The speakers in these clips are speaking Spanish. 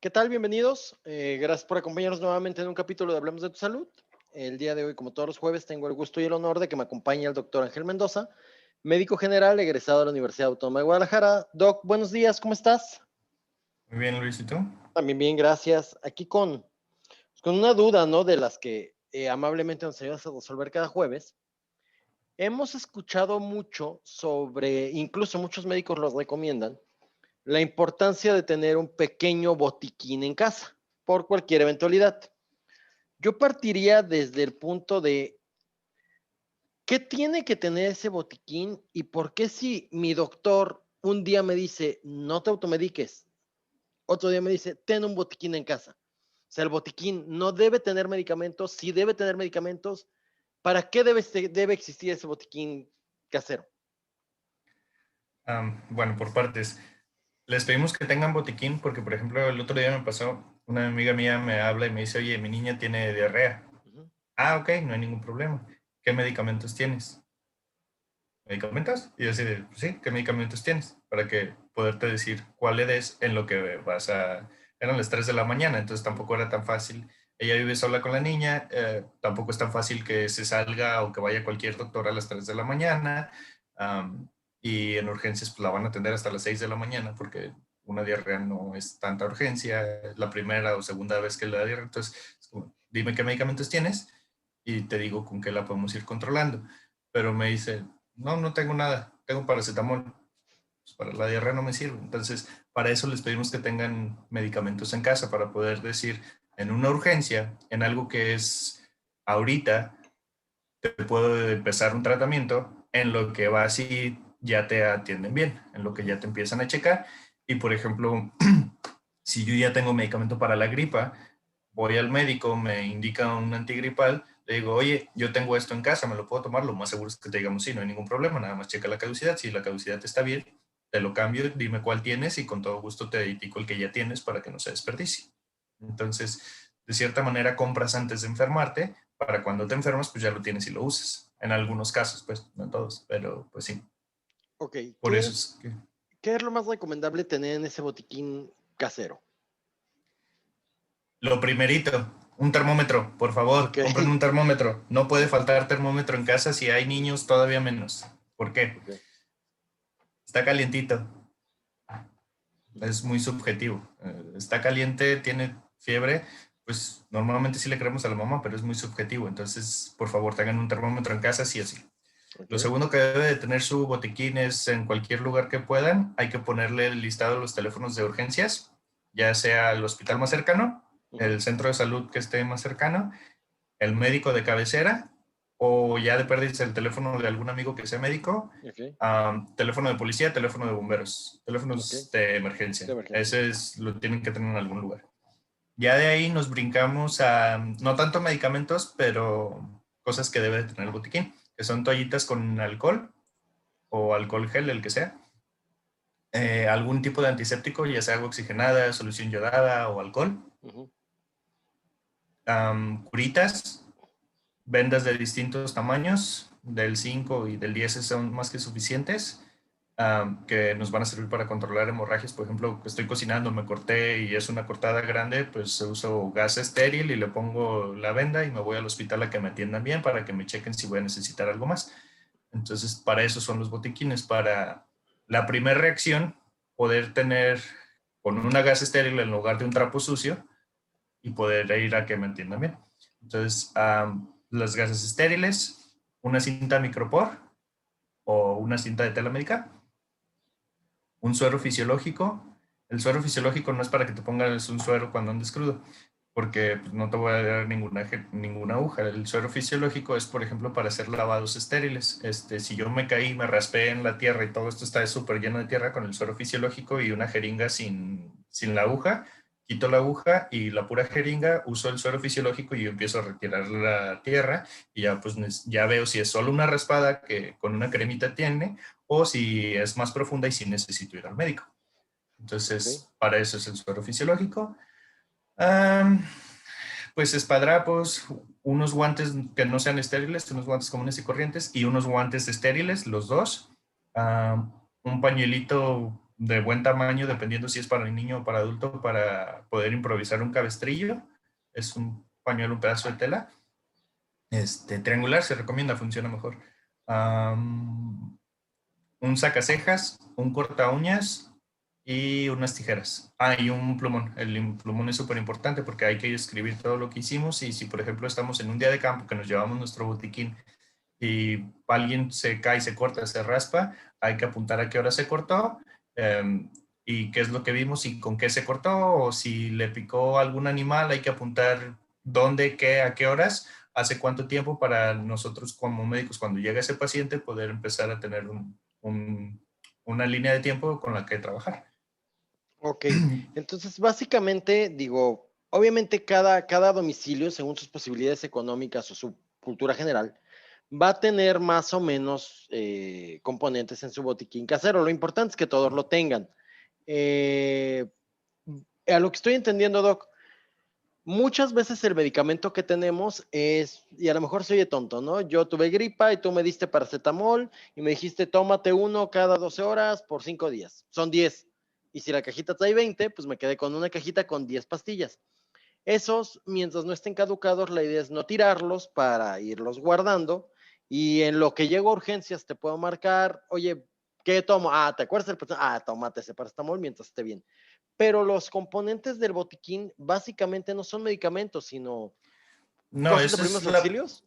¿Qué tal? Bienvenidos. Gracias por acompañarnos nuevamente en un capítulo de Hablemos de tu Salud. El día de hoy, como todos los jueves, tengo el gusto y el honor de que me acompañe el doctor Ángel Mendoza, médico general egresado de la Universidad Autónoma de Guadalajara. Doc, buenos días, ¿cómo estás? Muy bien, Luis, ¿y tú? También bien, gracias. Aquí con una duda, ¿no? De las que amablemente nos ayudas a resolver cada jueves. Hemos escuchado mucho sobre, incluso muchos médicos los recomiendan, la importancia de tener un pequeño botiquín en casa por cualquier eventualidad. Yo partiría desde el punto de qué tiene que tener ese botiquín y por qué si mi doctor un día me dice no te automediques, otro día me dice ten un botiquín en casa. O sea, el botiquín no debe tener medicamentos, sí debe tener medicamentos. ¿Para qué debe existir ese botiquín casero? Bueno, por partes. Les pedimos que tengan botiquín porque, por ejemplo, el otro día me pasó, una amiga mía me habla y me dice, oye, mi niña tiene diarrea. Uh-huh. Ah, ok, no hay ningún problema. ¿Qué medicamentos tienes? ¿Medicamentos? Y yo así de, "Pues sí, ¿qué medicamentos tienes? Para que poderte decir cuál le des en lo que vas a... Eran las 3 de la mañana, entonces tampoco era tan fácil. Ella vive sola con la niña, tampoco es tan fácil que se salga o que vaya cualquier doctor a las 3 de la mañana. am, y en urgencias pues la van a atender hasta las 6 de la mañana porque una diarrea no es tanta urgencia, la primera o segunda vez que le da diarrea. Entonces, es como, dime qué medicamentos tienes y te digo con qué la podemos ir controlando. Pero me dice, no, no tengo nada, tengo paracetamol. Pues para la diarrea no me sirve. Entonces, para eso les pedimos que tengan medicamentos en casa para poder decir, en una urgencia, en algo que es ahorita, te puedo empezar un tratamiento en lo que vas y ya te atienden bien, en lo que ya te empiezan a checar. Y, por ejemplo, si yo ya tengo medicamento para la gripa, voy al médico, me indica un antigripal, le digo, oye, yo tengo esto en casa, ¿me lo puedo tomar? Lo más seguro es que te digamos, sí, no hay ningún problema, nada más checa la caducidad. Si la caducidad está bien, te lo cambio, dime cuál tienes y con todo gusto te indico el que ya tienes para que no se desperdicie. Entonces, de cierta manera, compras antes de enfermarte, para cuando te enfermas, pues ya lo tienes y lo usas. En algunos casos, pues, no en todos, pero pues sí. Ok, Por eso es que ¿qué es lo más recomendable tener en ese botiquín casero? lo primerito, un termómetro, por Ok, favor, compren un termómetro. No puede faltar termómetro en casa, si hay niños todavía menos. ¿Por qué? ok. Está calientito, Ujú. es muy subjetivo. Está caliente, tiene fiebre, pues normalmente sí le creemos a la mamá, pero es muy subjetivo. Entonces, por favor, tengan un termómetro en casa, sí o sí. Ok, Lo segundo que debe de tener su botiquín es en cualquier lugar que puedan, hay que ponerle el listado de los teléfonos de urgencias, ya sea el hospital más cercano, ujú, el centro de salud que esté más cercano, el médico de cabecera o ya de pérdida el teléfono de algún amigo que sea médico, ok, teléfono de policía, teléfono de bomberos, ok, teléfonos de de emergencia. emergencia. Ese es, lo tienen que tener en algún lugar. Ya de ahí nos brincamos a, no tanto medicamentos, pero cosas que debe de tener el botiquín, que son toallitas con alcohol o alcohol gel, el que sea. Algún tipo de antiséptico, ya sea agua oxigenada, solución yodada o alcohol. Ujú, Curitas, vendas de distintos tamaños, del 5 y del 10 son más que suficientes, que nos van a servir para controlar hemorragias. Por ejemplo, estoy cocinando, me corté y es una cortada grande, pues uso gas estéril y le pongo la venda y me voy al hospital a que me atiendan bien para que me chequen si voy a necesitar algo más. Entonces, para eso son los botiquines, para la primera reacción, poder tener con una gas estéril en lugar de un trapo sucio y poder ir a que me entiendan bien. Entonces, las gasas estériles, una cinta micropor o una cinta de tela médica, un suero fisiológico. El suero fisiológico no es para que te pongas un suero cuando andes crudo, porque pues, no te voy a dar ninguna aguja. El suero fisiológico es, por ejemplo, para hacer lavados estériles. Si yo me caí, me raspé en la tierra y todo esto está súper lleno de tierra, con el suero fisiológico y una jeringa sin la aguja, quito la aguja y la pura jeringa, uso el suero fisiológico y yo empiezo a retirar la tierra y ya pues ya veo si es solo una raspada que con una cremita tiene o si es más profunda y si necesito ir al médico. ok, Entonces, para eso es el suero fisiológico. Um, pues espadrapos, unos guantes que no sean estériles, unos guantes comunes y corrientes y unos guantes estériles, los dos. Un pañuelito de buen tamaño, dependiendo si es para niño o para adulto, para poder improvisar un cabestrillo. Es un pañuelo, un pedazo de tela. Triangular se recomienda, funciona mejor. Un sacacejas, un corta uñas y unas tijeras. Y un plumón. El plumón es súper importante porque hay que escribir todo lo que hicimos y si, por ejemplo, estamos en un día de campo que nos llevamos nuestro botiquín y alguien se cae, se corta, se raspa, hay que apuntar a qué hora se cortó y qué es lo que vimos y con qué se cortó, o si le picó algún animal, hay que apuntar dónde, qué, a qué horas, hace cuánto tiempo para nosotros como médicos, cuando llega ese paciente, poder empezar a tener una línea de tiempo con la que trabajar. Ok, entonces básicamente digo, obviamente cada domicilio, según sus posibilidades económicas o su cultura general, va a tener más o menos componentes en su botiquín casero. Lo importante es que todos lo tengan. A lo que estoy entendiendo, Doc, muchas veces el medicamento que tenemos es, y a lo mejor se oye tonto, ¿no? Yo tuve gripa y tú me diste paracetamol y me dijiste, tómate uno cada 12 horas por 5 días. Son 10. Y si la cajita trae 20, pues me quedé con una cajita con 10 pastillas. Esos, mientras no estén caducados, la idea es no tirarlos para irlos guardando. Y en lo que llego a urgencias, te puedo marcar, oye, ¿qué tomo? ¿Te acuerdas del paracetamol? Tómate ese paracetamol mientras esté bien. Pero los componentes del botiquín básicamente no son medicamentos, sino No, cosas de esa es primeros auxilios.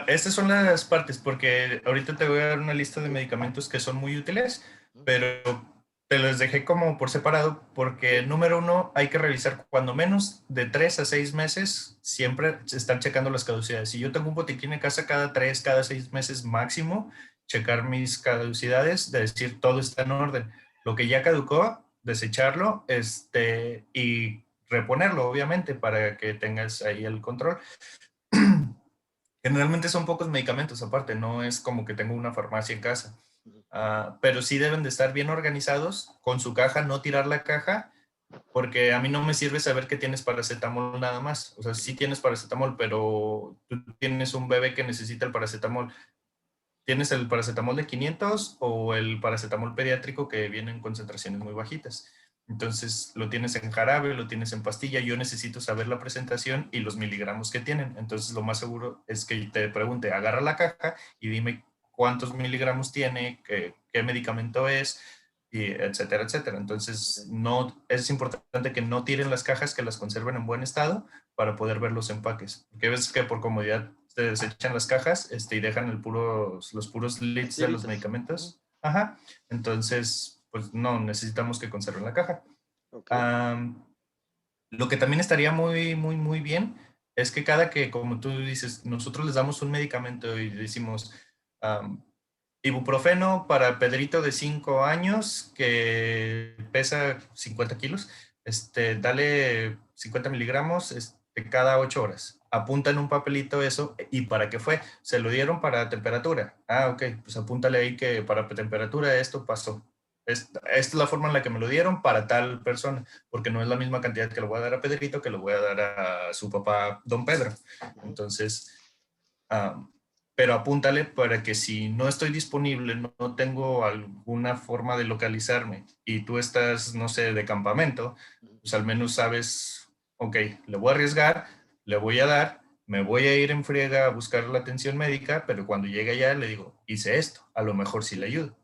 estas son las partes, porque ahorita te voy a dar una lista de medicamentos que son muy útiles, pero te los dejé como por separado, porque número uno, hay que revisar cuando menos de 3 a 6 meses, siempre se están checando las caducidades. Si yo tengo un botiquín en casa cada 3, cada 6 meses máximo, checar mis caducidades, de decir todo está en orden. Lo que ya caducó, desecharlo, y reponerlo, obviamente, para que tengas ahí el control. Generalmente son pocos medicamentos aparte, no es como que tengo una farmacia en casa. Pero sí deben de estar bien organizados con su caja, no tirar la caja, porque a mí no me sirve saber que tienes paracetamol nada más. O sea, sí tienes paracetamol, pero tú tienes un bebé que necesita el paracetamol. ¿Tienes el paracetamol de 500 o el paracetamol pediátrico que viene en concentraciones muy bajitas? Entonces, lo tienes en jarabe, lo tienes en pastilla. Yo necesito saber la presentación y los miligramos que tienen. Entonces, lo más seguro es que te pregunte, agarra la caja y dime cuántos miligramos tiene, qué medicamento es, y etcétera, etcétera. Entonces, no, es importante que no tiren las cajas, que las conserven en buen estado para poder ver los empaques. Porque ves que por comodidad se desechan las cajas y dejan los puros Las leads de los tiritas. medicamentos. Ajá. Entonces, pues no, necesitamos que conserven la caja. Ok. Lo que también estaría muy, muy, muy bien es que cada que, como tú dices, nosotros les damos un medicamento y decimos ibuprofeno para Pedrito de 5 años que pesa 50 kilos, dale 50 miligramos cada 8 horas. Apunta en un papelito eso y para qué fue. Se lo dieron para temperatura. Ok, pues apúntale ahí que para temperatura esto pasó. Esta es la forma en la que me lo dieron para tal persona, porque no es la misma cantidad que le voy a dar a Pedrito que le voy a dar a su papá, don Pedro. Entonces, pero apúntale para que si no estoy disponible, no tengo alguna forma de localizarme y tú estás, no sé, de campamento, pues al menos sabes, ok, le voy a arriesgar, le voy a dar, me voy a ir en friega a buscar la atención médica, pero cuando llegue allá le digo, hice esto, a lo mejor sí le ayudo,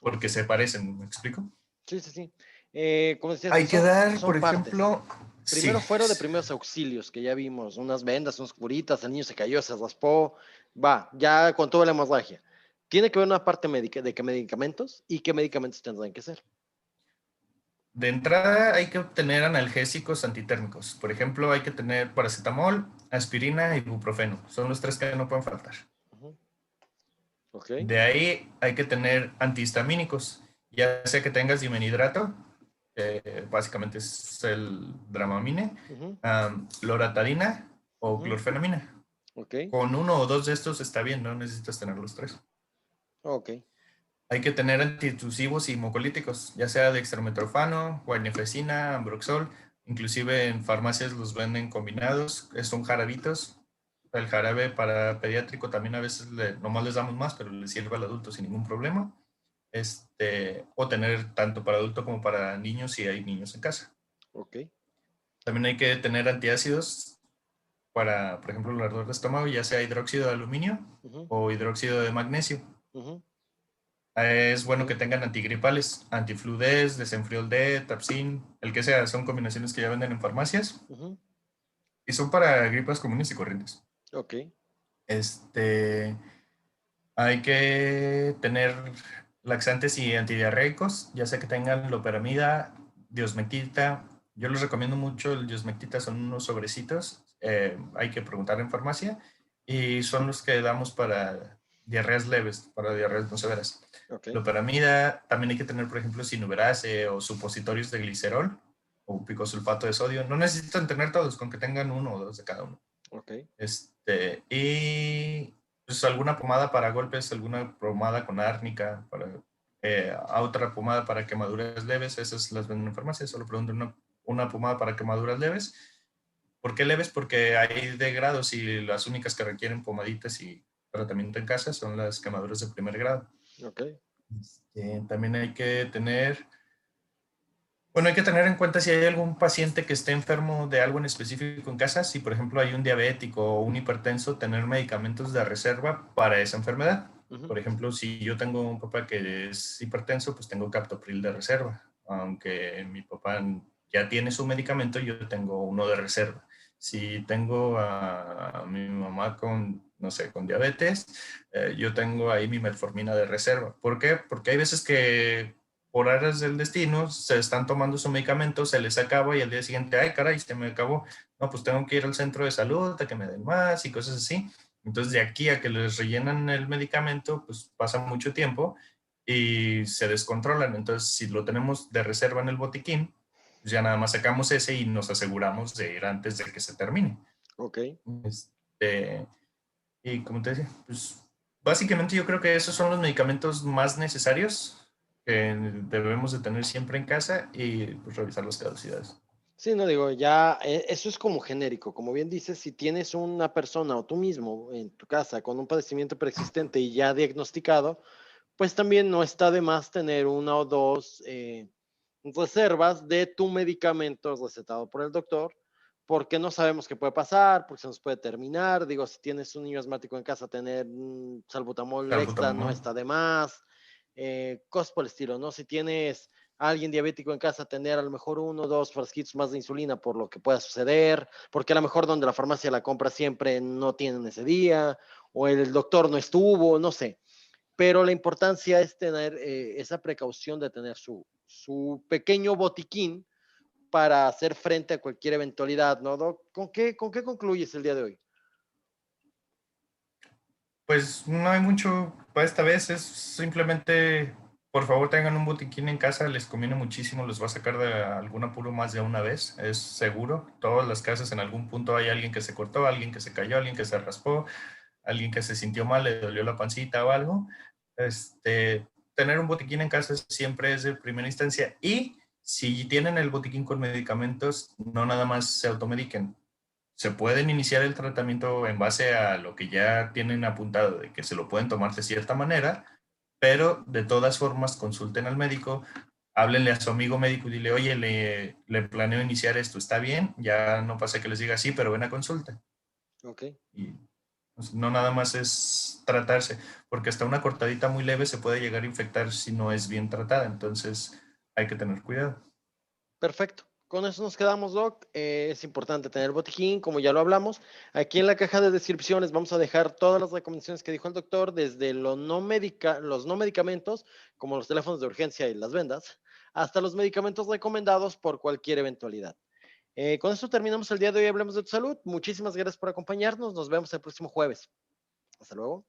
porque Ok. se parecen, ¿me explico? Sí, sí, sí. Como decías, Hay que dar, son por partes. ejemplo, Primero sí, fuero de primeros auxilios, que ya vimos, unas vendas, unas curitas, el niño se cayó, se raspó, va, ya con toda la hemorragia. Tiene que ver una parte médica de qué medicamentos y qué medicamentos tendrán que ser. de entrada hay que obtener analgésicos antitérmicos. Por ejemplo, hay que tener paracetamol, aspirina y ibuprofeno. Son los tres que no pueden faltar. Ujú. Ok. De ahí hay que tener antihistamínicos, ya sea que tengas dimenidrato, que básicamente es el Dramamine, Ujú, loratadina o ujú. clorfenamina. Ok. Con uno o dos de estos está bien, no necesitas tener los tres. Ok. Hay que tener antitusivos y mucolíticos, ya sea dextrometorfano, guainefricina, ambroxol. Inclusive en farmacias los venden combinados, son jarabitos. El jarabe para pediátrico también a veces nomás les damos más, pero les sirve al adulto sin ningún problema. o tener tanto para adulto como para niños si hay niños en casa. Ok. También hay que tener antiácidos para, por ejemplo, el ardor de estómago, ya sea hidróxido de aluminio Ujú, o hidróxido de magnesio. ujú, Es bueno que ok, tengan antigripales, antifludez, desenfriol D, Tapsin, el que sea, son combinaciones que ya venden en farmacias ujú, y son para gripas comunes y corrientes. ok, Este, Hay que tener laxantes y antidiarreicos, ya sea que tengan loperamida, diosmectita. Yo les recomiendo mucho el diosmectita, son unos sobrecitos, hay que preguntar en farmacia, y son los que damos para diarreas leves, para diarreas no severas. ok. Loperamida, también hay que tener, por ejemplo, sinuberase o supositorios de glicerol o picosulfato de sodio. No necesitan tener todos, con que tengan uno o dos de cada uno. Ok, Y pues alguna pomada para golpes, alguna pomada con árnica, a otra pomada para quemaduras leves, esas las venden en farmacia, solo pregunto una pomada para quemaduras leves. ¿Por qué leves? Porque hay de grados y las únicas que requieren pomaditas y tratamiento en casa son las quemaduras de primer grado. ok. También hay que tener en cuenta si hay algún paciente que esté enfermo de algo en específico en casa, si por ejemplo hay un diabético o un hipertenso, tener medicamentos de reserva para esa enfermedad. Ujú, Por ejemplo, si yo tengo un papá que es hipertenso, pues tengo captopril de reserva. Aunque mi papá ya tiene su medicamento, yo tengo uno de reserva. Si tengo a mi mamá con, no sé, con diabetes, yo tengo ahí mi metformina de reserva. ¿Por qué? Porque hay veces que por áreas del destino, se están tomando su medicamento, se les acaba y al día siguiente, ay, caray, se me acabó. No, pues tengo que ir al centro de salud a que me den más y cosas así. Entonces, de aquí a que les rellenan el medicamento, pues pasa mucho tiempo y se descontrolan. Entonces, si lo tenemos de reserva en el botiquín, pues ya nada más sacamos ese y nos aseguramos de ir antes de que se termine. ok. Este, y como te decía, pues básicamente yo creo que esos son los medicamentos más necesarios que debemos de tener siempre en casa y pues revisar las caducidades. Sí, no digo, ya eso es como genérico. Como bien dices, si tienes una persona o tú mismo en tu casa con un padecimiento preexistente y ya diagnosticado, pues también no está de más tener una o dos reservas de tu medicamento recetado por el doctor, porque no sabemos qué puede pasar, porque se nos puede terminar. Digo, si tienes un niño asmático en casa, tener salbutamol extra no Salbutamol, está de más. Cosas por el estilo, ¿no? Si tienes a alguien diabético en casa, tener a lo mejor uno o dos frasquitos más de insulina por lo que pueda suceder, porque a lo mejor donde la farmacia la compra siempre no tienen ese día, o el doctor no estuvo, no sé, pero la importancia es tener esa precaución de tener su pequeño botiquín para hacer frente a cualquier eventualidad, ¿no, Doc? ¿Con qué concluyes el día de hoy? pues no hay mucho para esta vez, es simplemente, por favor tengan un botiquín en casa, les conviene muchísimo, los va a sacar de algún apuro más de una vez, es seguro. Todas las casas en algún punto hay alguien que se cortó, alguien que se cayó, alguien que se raspó, alguien que se sintió mal, le dolió la pancita o algo. Tener un botiquín en casa siempre es de primera instancia, y si tienen el botiquín con medicamentos, no nada más se automediquen. Se pueden iniciar el tratamiento en base a lo que ya tienen apuntado de que se lo pueden tomar de cierta manera, pero de todas formas consulten al médico, háblenle a su amigo médico y dile, oye, le planeo iniciar esto, ¿está bien? Ya no pasa que les diga sí, pero ven a consulta. Ok, Y pues, no nada más es tratarse, porque hasta una cortadita muy leve se puede llegar a infectar si no es bien tratada, entonces hay que tener cuidado. perfecto. Con eso nos quedamos, Doc. Es importante tener botiquín, como ya lo hablamos. Aquí en la caja de descripciones vamos a dejar todas las recomendaciones que dijo el doctor, desde los no medicamentos, como los teléfonos de urgencia y las vendas, hasta los medicamentos recomendados por cualquier eventualidad. Con eso terminamos el día de hoy. Hablemos de tu salud. Muchísimas gracias por acompañarnos. Nos vemos el próximo jueves. Hasta luego.